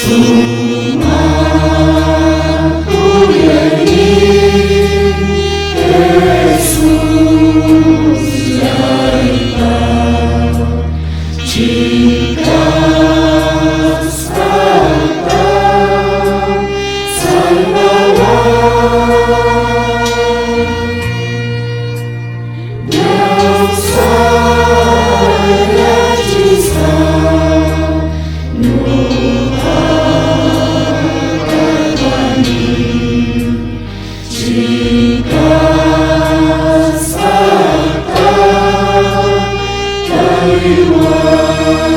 Sumaq, Kuyaynin, Jesusllaypa, jika kata salawat yang saya cinta jika sata taliwan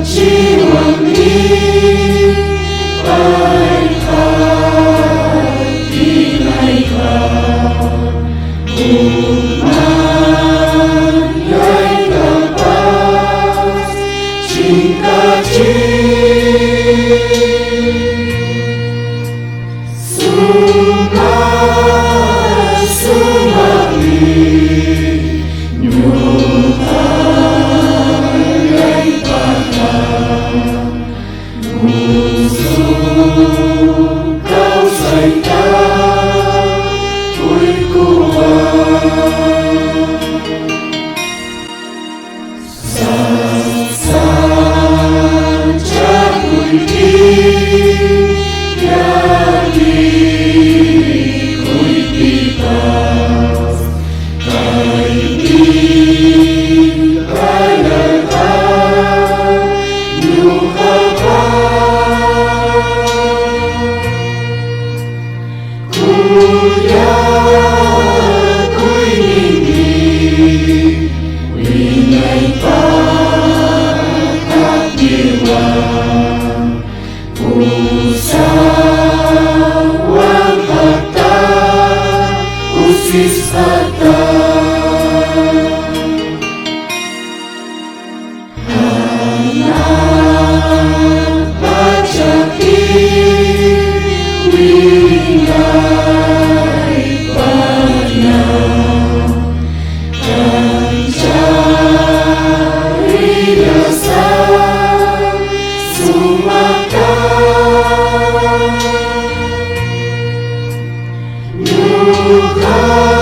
jiwa ini baik hati naiklah umat yang lepas jika Sumaq kau sayang saja jadi kuy pitas kainin kayaan Kuyakuy nini winay pagkakdiwang usawang hata usis hata anak pacaki winay panyaw kancari yasa Sumaq nyuka